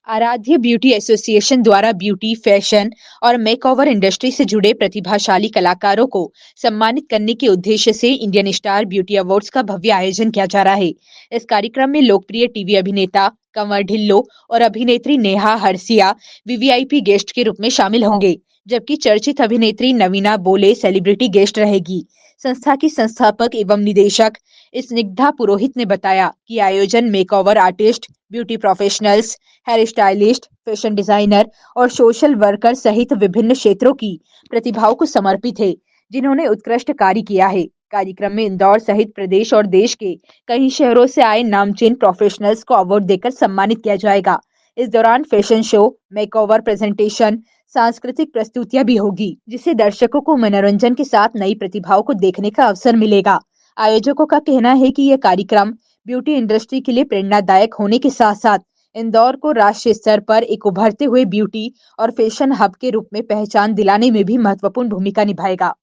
आराध्य beauty association द्वारा beauty, fashion और मेकओवर इंडस्ट्री से जुड़े प्रतिभाशाली कलाकारों को सम्मानित करने के उद्देश्य से इंडियन स्टार ब्यूटी अवार्ड्स का भव्य आयोजन किया जा रहा है। इस कार्यक्रम में लोकप्रिय टीवी अभिनेता कंवर ढिल्लो और अभिनेत्री नेहा हरसिया वीवीआईपी गेस्ट के रूप में शामिल होंगे, जबकि चर्चित अभिनेत्री नवीना बोले सेलिब्रिटी गेस्ट रहेगी। संस्था की संस्थापक एवं निदेशक स्निग्धा पुरोहित ने बताया कि आयोजन makeover artist, beauty professionals, hair stylist, fashion designer और सोशल वर्कर सहित विभिन्न क्षेत्रों की प्रतिभाओं को समर्पित है, जिन्होंने उत्कृष्ट कार्य किया है। कार्यक्रम में इंदौर सहित प्रदेश और देश के कई शहरों से आए नामचीन प्रोफेशनल्स को अवार्ड देकर सम्मानित किया जाएगा। इस दौरान फैशन शो, मेकओवर प्रेजेंटेशन, सांस्कृतिक प्रस्तुतियां भी होगी, जिससे दर्शकों को मनोरंजन के साथ नई प्रतिभाओं को देखने का अवसर मिलेगा। आयोजकों का कहना है कि यह कार्यक्रम ब्यूटी इंडस्ट्री के लिए प्रेरणादायक होने के साथ साथ इंदौर को राष्ट्रीय स्तर पर एक उभरते हुए ब्यूटी और फैशन हब के रूप में पहचान दिलाने में भी महत्वपूर्ण भूमिका निभाएगा।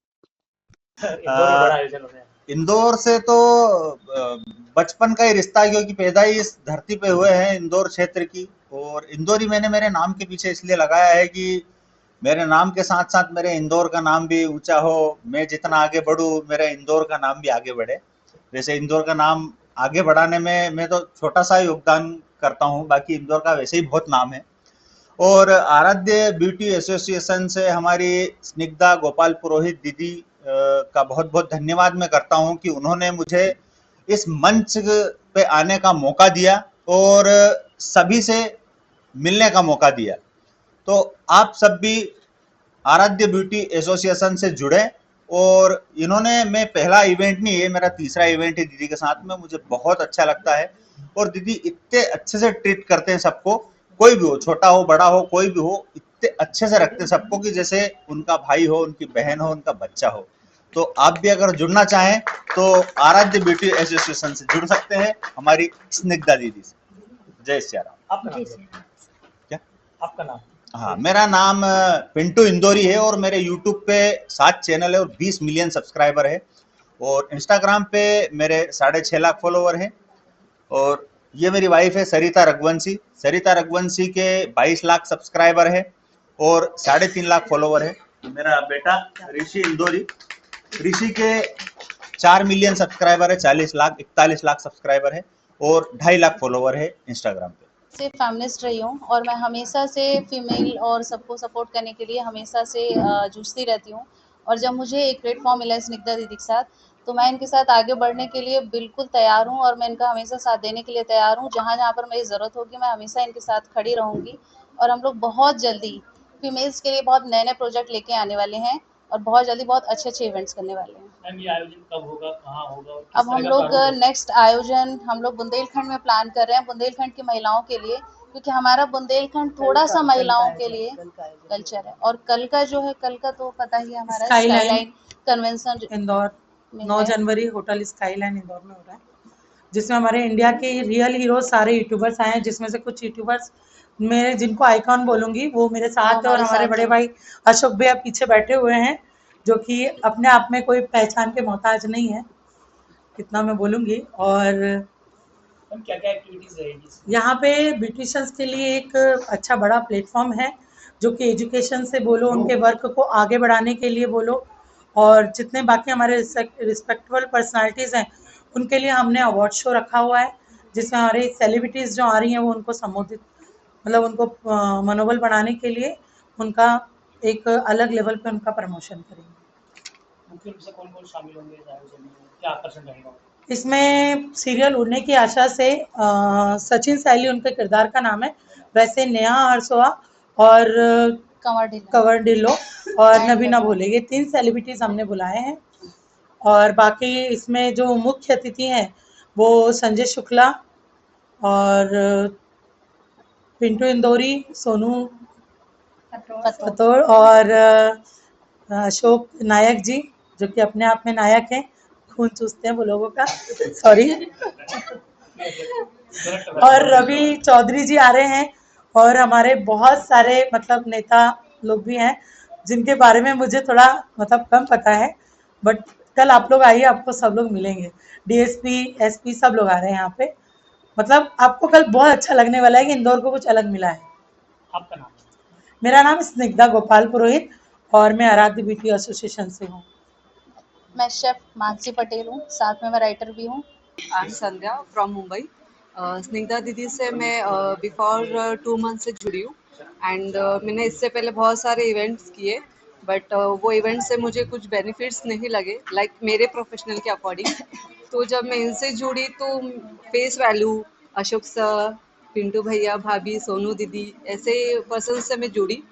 इंदौर से तो बचपन का ही रिश्ता है, क्योंकि पैदा ही इस धरती पे हुए हैं इंदौर क्षेत्र की। और इंदौरी मैंने मेरे नाम के पीछे इसलिए लगाया है कि मेरे नाम के साथ साथ मेरे इंदौर का नाम भी ऊंचा हो, मैं जितना आगे बढ़ूं मेरा इंदौर का नाम भी आगे बढ़े। वैसे इंदौर का नाम आगे बढ़ाने में मैं तो छोटा सा योगदान करता हूं, बाकी इंदौर का वैसे ही बहुत नाम है। और आराध्य ब्यूटी एसोसिएशन से हमारी स्निग्धा गोपाल पुरोहित दीदी का बहुत बहुत धन्यवाद मैं करता हूं कि उन्होंने मुझे इस मंच पे आने का मौका दिया और सभी से मिलने का मौका दिया। तो आप सब भी आराध्य ब्यूटी एसोसिएशन से जुड़े। और इन्होंने, मैं पहला इवेंट नहीं, ये मेरा तीसरा इवेंट है दीदी के साथ में, मुझे बहुत अच्छा लगता है। और दीदी इतने अच्छे से ट्रीट करते हैं सबको, कोई भी हो, छोटा हो बड़ा हो कोई भी हो, इतने अच्छे से रखते हैं सबको कि जैसे उनका भाई हो, उनकी बहन हो, उनका बच्चा हो। तो आप भी अगर जुड़ना चाहें तो आराध्य ब्यूटी एसोसिएशन से जुड़ सकते हैं हमारी स्निग्धा दीदी से। जय श्री राम। आपका नाम क्या? आपका नाम? हाँ, मेरा नाम पिंटू इंदौरी है और मेरे यूट्यूब पे 7 चैनल है और 20 मिलियन सब्सक्राइबर है। और इंस्टाग्राम पे मेरे 6.5 लाख फॉलोवर हैं। और ये मेरी वाइफ है सरिता रघुवंशी। सरिता रघुवंशी के 22 लाख सब्सक्राइबर है और 3.5 लाख फॉलोवर है। मेरा बेटा ऋषि इंदौरी, ऋषि के 4 मिलियन सब्सक्राइबर है, 41 लाख सब्सक्राइबर है और 2.5 लाख फॉलोवर है इंस्टाग्राम पे। से फेमिनिस्ट रही हूँ और मैं हमेशा से फीमेल और सबको सपोर्ट करने के लिए हमेशा से जूझती रहती हूँ। और जब मुझे एक प्लेटफॉर्म मिला है स्निग्धा दीदी के साथ, तो मैं इनके साथ आगे बढ़ने के लिए बिल्कुल तैयार हूँ और मैं इनका हमेशा साथ देने के लिए तैयार हूँ। जहाँ जहाँ पर मेरी ज़रूरत होगी मैं हमेशा इनके साथ खड़ी रहूँगी। और हम लोग बहुत जल्दी फीमेल्स के लिए बहुत नए नए प्रोजेक्ट लेके आने वाले हैं और बहुत जल्दी बहुत अच्छे अच्छे इवेंट्स करने वाले हैं। मैम, ये आयोजन कब होगा, कहाँ होगा और किस अब तरह हम का लोग प्रारूप होगा? नेक्स्ट आयोजन हम लोग बुंदेलखंड में प्लान कर रहे हैं, बुंदेलखंड की महिलाओं के लिए, क्योंकि हमारा बुंदेलखंड थोड़ा सा महिलाओं के लिए कल्चर है। और कल का जो है, कल का तो पता ही है, हमारा स्काईलाइन कन्वेंशन इंदौर में 9 है। जनवरी होटल स्काईलाइन इंदौर में हो रहा है, जिसमें हमारे इंडिया के रियल हीरो सारे यूट्यूबर्स आए हैं, जिसमें से कुछ यूट्यूबर्स मेरे जिनको आइकॉन बोलूंगी वो मेरे साथ है। और हमारे बड़े भाई अशोक भैया पीछे बैठे हुए हैं, जो कि अपने आप में कोई पहचान के मोहताज नहीं है, इतना मैं बोलूंगी। और मैम, क्या क्या एक्टिविटीज रहेगी? यहाँ पे ब्यूटिशियंस के लिए एक अच्छा बड़ा प्लेटफॉर्म है, जो कि एजुकेशन से बोलो, उनके वर्क को आगे बढ़ाने के लिए बोलो, और जितने बाकी हमारे रिस्पेक्टेबल पर्सनालिटीज़ हैं उनके लिए हमने अवार्ड शो रखा हुआ है, जिसमें हमारे सेलिब्रिटीज़ जो आ रही हैं वो उनको संबोधित, मतलब उनको मनोबल बढ़ाने के लिए उनका एक अलग लेवल पे उनका प्रमोशन करेंगे। मुख्य रूप से कौन कौन शामिल होंगे इस आयोजन में, क्या आकर्षण रहेगा? इसमें सीरियल उड़ने की आशा से सचिन सैली उनके किरदार का नाम है, वैसे नेहा हरसोआ और कंवर ढिल्लो और नवीना भोले, ये 3 सेलिब्रिटीज हमने बुलाए हैं। और बाकी इसमें जो मुख्य अतिथि हैं वो संजय शुक्ला और पिंटू इंदौरी, सोनू पतोड़ और अशोक नायक जी, जो कि अपने आप में नायक हैं, खून चूसते हैं वो लोगों का, सॉरी। और रवि चौधरी जी आ रहे हैं और हमारे बहुत सारे मतलब नेता लोग भी हैं, जिनके बारे में मुझे थोड़ा मतलब कम पता है, बट कल आप लोग आइए, आपको सब लोग मिलेंगे। डीएसपी, एसपी सब लोग आ रहे हैं यहाँ पे। मतलब आपको कल बहुत अच्छा लगने वाला है कि इंदौर को कुछ अलग मिला है। आपका नाम? मेरा नाम स्निग्धा गोपाल पुरोहित और मैं आराध्य ब्यूटी एसोसिएशन से हूँ। मैं शेफ मानसी पटेल हूँ, साथ में मैं राइटर भी हूँ। I am Sandhya from Mumbai. Snigdha दीदी से मैं बिफोर 2 मंथ से जुड़ी हूँ एंड मैंने इससे पहले बहुत सारे इवेंट्स किए बट वो इवेंट से मुझे कुछ बेनिफिट्स नहीं लगे लाइक मेरे प्रोफेशनल के अकॉर्डिंग। तो जब मैं इनसे जुड़ी तो face value, Ashok sir, Pintu भैया, भाभी, सोनू दीदी ऐसे पर्सन से मैं जुड़ी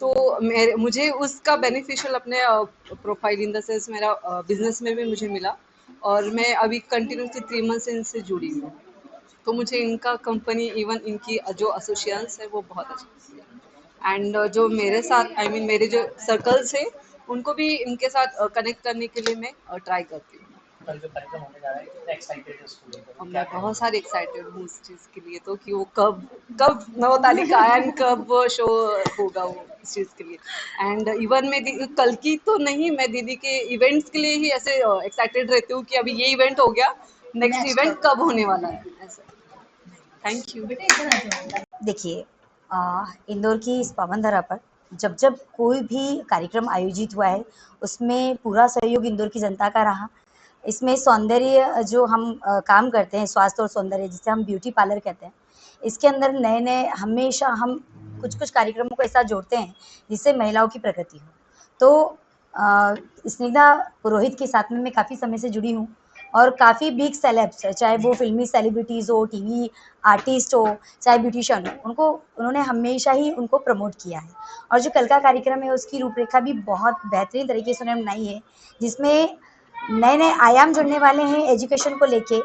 तो मुझे उसका बेनिफिशियल अपने प्रोफाइल इन द सेंस मेरा बिजनेस में भी मुझे मिला और मैं अभी कंटिन्यूसली 3 मंथ से इनसे जुड़ी हूँ। तो मुझे इनका कंपनी इवन इनकी जो एसोसिएशंस है वो बहुत अच्छी है एंड जो मेरे साथ मेरे जो सर्कल्स है उनको भी इनके साथ कनेक्ट करने के लिए मैं ट्राई करती हूँ। कल जो कार्यक्रम होने जा रहा है, कितना एक्साइटेड है उसको लेकर? और मैं बहुत सारी एक्साइटेड हूँ उस चीज़ के लिए तो कि वो कब कब 9 तारीख आया एंड कब वो शो होगा वो इस चीज़ के लिए एंड इवन मैं कल की तो नहीं, मैं दीदी के इवेंट्स के लिए ही ऐसे एक्साइटेड रहती हूँ कि अभी ये इवेंट हो गया, नेक्स्ट इवेंट कब होने वाला है ऐसा। Thank you. देखिए, इंदौर की इस पावन धरा पर जब जब कोई भी कार्यक्रम आयोजित हुआ है उसमें पूरा सहयोग इंदौर की जनता का रहा। इसमें सौंदर्य जो हम काम करते हैं, स्वास्थ्य और सौंदर्य जिसे हम ब्यूटी पार्लर कहते हैं, इसके अंदर नए नए हमेशा हम कुछ कुछ कार्यक्रमों को ऐसा जोड़ते हैं जिससे महिलाओं की प्रगति हो। तो स्निग्धा पुरोहित के साथ में मैं काफ़ी समय से जुड़ी हूँ और काफ़ी बिग सेलेब्स, चाहे वो फिल्मी सेलिब्रिटीज़ हो, टीवी आर्टिस्ट हो, चाहे ब्यूटिशियन हो, उन्होंने हमेशा ही उनको प्रमोट किया है। और जो कल का कार्यक्रम है उसकी रूपरेखा भी बहुत बेहतरीन तरीके से उन्होंने बनाई है, जिसमें नए नए आयाम जुड़ने वाले हैं एजुकेशन को लेके।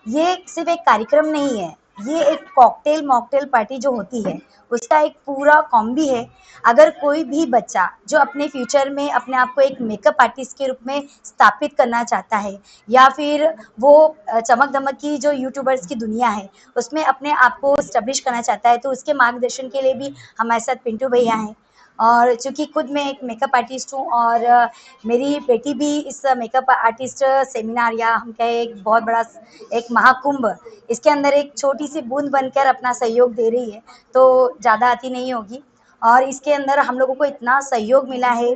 ये सिर्फ एक कार्यक्रम नहीं है, ये एक कॉकटेल मॉकटेल पार्टी जो होती है उसका एक पूरा कॉम्बी है। अगर कोई भी बच्चा जो अपने फ्यूचर में अपने आप को एक मेकअप आर्टिस्ट के रूप में स्थापित करना चाहता है या फिर वो चमक धमक की जो यूट्यूबर्स की दुनिया है उसमें अपने आप को स्टैब्लिश करना चाहता है, तो उसके मार्गदर्शन के लिए भी हमारे साथ पिंटू भैया हैं। और चूँकि खुद मैं एक मेकअप आर्टिस्ट हूँ और मेरी बेटी भी इस मेकअप आर्टिस्ट सेमिनार या हम कहें एक बहुत बड़ा एक महाकुंभ, इसके अंदर एक छोटी सी बूंद बनकर अपना सहयोग दे रही है, तो ज़्यादा अति नहीं होगी। और इसके अंदर हम लोगों को इतना सहयोग मिला है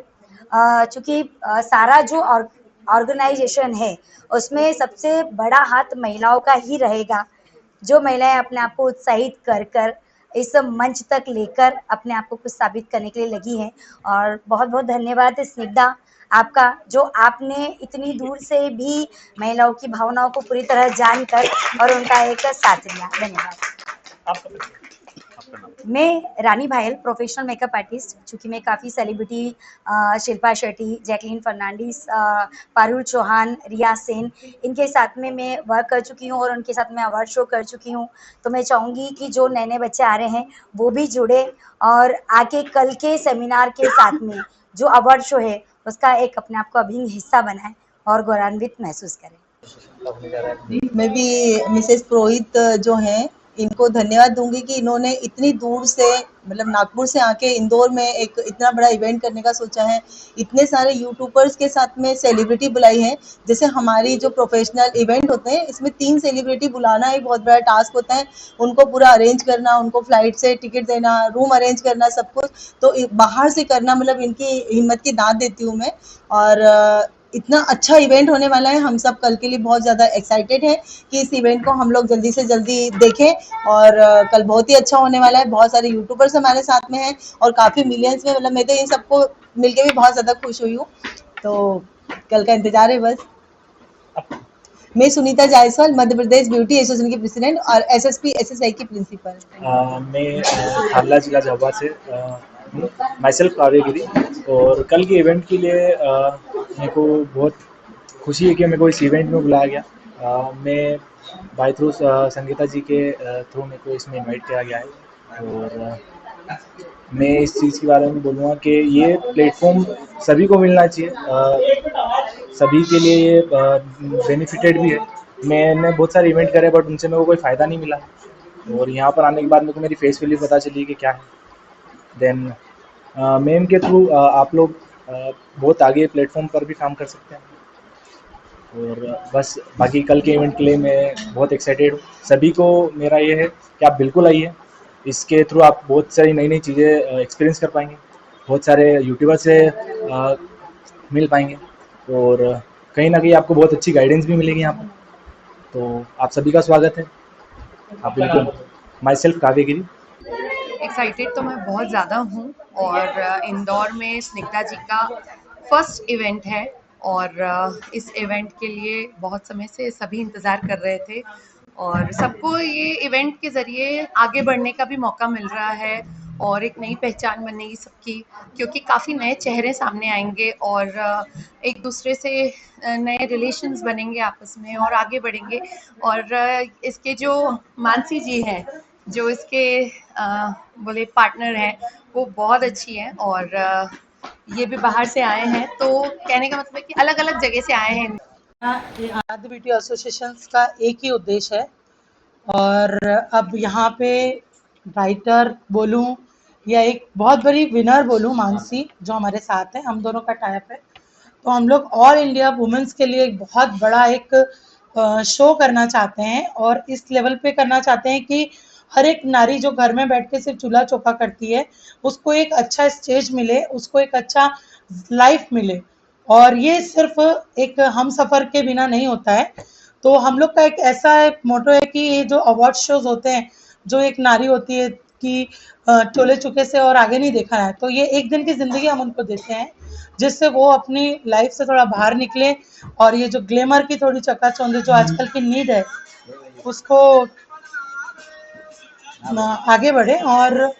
चूँकि सारा जो ऑर्गेनाइजेशन है उसमें सबसे बड़ा हाथ महिलाओं का ही रहेगा। जो महिलाएं अपने आप को उत्साहित कर कर इस मंच तक लेकर अपने आप को कुछ साबित करने के लिए लगी हैं। और बहुत बहुत धन्यवाद स्निग्धा आपका, जो आपने इतनी दूर से भी महिलाओं की भावनाओं को पूरी तरह जानकर और उनका एक साथ दिया। धन्यवाद। आपका परिचय? मैं रानी भायल, प्रोफेशनल मेकअप आर्टिस्ट। चूँकि मैं काफ़ी सेलिब्रिटी शिल्पा शेट्टी, जैकलीन फर्नांडिस, पारुल चौहान, रिया सेन, इनके साथ में मैं वर्क कर चुकी हूँ और उनके साथ मैं अवार्ड शो कर चुकी हूँ। तो मैं चाहूँगी कि जो नए नए बच्चे आ रहे हैं वो भी जुड़े और आके कल के सेमिनार के साथ में जो अवार्ड शो है उसका एक अपने आप को अभिन्न हिस्सा बनाए और गौरवान्वित महसूस करें। मैं भी मिसेस पुरोहित जो हैं इनको धन्यवाद दूंगी कि इन्होंने इतनी दूर से मतलब नागपुर से आके इंदौर में एक इतना बड़ा इवेंट करने का सोचा है। इतने सारे यूट्यूबर्स के साथ में सेलिब्रिटी बुलाई है। जैसे हमारी जो प्रोफेशनल इवेंट होते हैं इसमें 3 सेलिब्रिटी बुलाना एक बहुत बड़ा टास्क होता है। उनको पूरा अरेंज करना, उनको फ्लाइट से टिकट देना, रूम अरेंज करना, सब कुछ तो बाहर से करना, मतलब इनकी हिम्मत की दाद देती हूँ मैं। और इतना अच्छा इवेंट होने वाला है, हम सब कल के लिए बहुत ज़्यादा एक्साइटेड हैं कि इस इवेंट को हम लोग जल्दी से जल्दी देखें। और कल बहुत ही अच्छा होने वाला है। बहुत सारे यूट्यूबर्स हमारे साथ में हैं और काफ़ी मिलियंस में, मतलब मैं तो इन सबको मिलके भी बहुत ज़्यादा खुश हुई हूँ। तो कल का इंतजार है बस। मैं सुनीता जायसवाल, मध्य प्रदेश ब्यूटी एसोसिएशन की प्रेसिडेंट और एसएसपी एसएसआई की प्रिंसिपल। मैं थाला जिला झाबुआ से माई सेल्फ काव्यगिरी। और कल के इवेंट के लिए मेरे को बहुत खुशी है कि मेरे को इस इवेंट में बुलाया गया। मैं बाय थ्रू संगीता जी के थ्रू मेरे को इसमें इनवाइट किया गया है। और मैं इस चीज़ के बारे में बोलूँगा कि ये प्लेटफॉर्म सभी को मिलना चाहिए, सभी के लिए ये बेनिफिटेड भी है। मैंने बहुत सारे इवेंट करे बट उनसे मेरे को कोई फ़ायदा नहीं मिला और यहाँ पर आने के बाद मेरे को मेरी फेस वैल्यू पता चली कि क्या है। देन मैं इनके थ्रू आप लोग बहुत आगे प्लेटफॉर्म पर भी काम कर सकते हैं। और बस बाकी कल के इवेंट के लिए मैं बहुत एक्साइटेड हूँ। सभी को मेरा ये है कि आप बिल्कुल आइए, इसके थ्रू आप बहुत सारी नई नई चीज़ें एक्सपीरियंस कर पाएंगे, बहुत सारे यूट्यूबर से मिल पाएंगे और कहीं ना कहीं आपको बहुत अच्छी गाइडेंस भी मिलेगी यहाँ पर। तो आप सभी का स्वागत है। आप बिल्कुल। My self काव्यगिरी। एक्साइटेड तो मैं बहुत ज़्यादा हूँ और इंदौर में स्निग्धा जी का फर्स्ट इवेंट है और इस इवेंट के लिए बहुत समय से सभी इंतज़ार कर रहे थे और सबको ये इवेंट के ज़रिए आगे बढ़ने का भी मौका मिल रहा है और एक नई पहचान बनेगी सबकी, क्योंकि काफ़ी नए चेहरे सामने आएंगे और एक दूसरे से नए रिलेशंस बनेंगे आपस में और आगे बढ़ेंगे। और इसके जो मानसी जी हैं, जो इसके बोले पार्टनर हैं, वो बहुत अच्छी हैं और ये भी बाहर से आए हैं, तो कहने का मतलब है कि अलग अलग जगह से आए हैं। आराध्य ब्यूटी एसोसिएशन का एक ही उद्देश्य है और अब यहाँ पे राइटर बोलूँ या एक बहुत बड़ी विनर बोलूँ, मानसी जो हमारे साथ है, हम दोनों का टाइप है, तो हम लोग ऑल इंडिया वुमेन्स के लिए एक बहुत बड़ा एक शो करना चाहते हैं और इस लेवल पे करना चाहते हैं कि हर एक नारी जो घर में बैठ के सिर्फ चूल्हा चौका करती है, उसको एक अच्छा स्टेज मिले, उसको एक अच्छा लाइफ मिले। और ये सिर्फ एक हम सफ़र के बिना नहीं होता है। तो हम लोग का एक ऐसा मोटो है कि ये जो अवार्ड शोज होते हैं, जो एक नारी होती है कि टोले चुके से और आगे नहीं देखा है, तो ये एक दिन की ज़िंदगी हम उनको देते हैं जिससे वो अपनी लाइफ से थोड़ा बाहर निकले और ये जो ग्लैमर की थोड़ी चकाचौंध जो आजकल की नीड है, उसको आगे बढ़े। और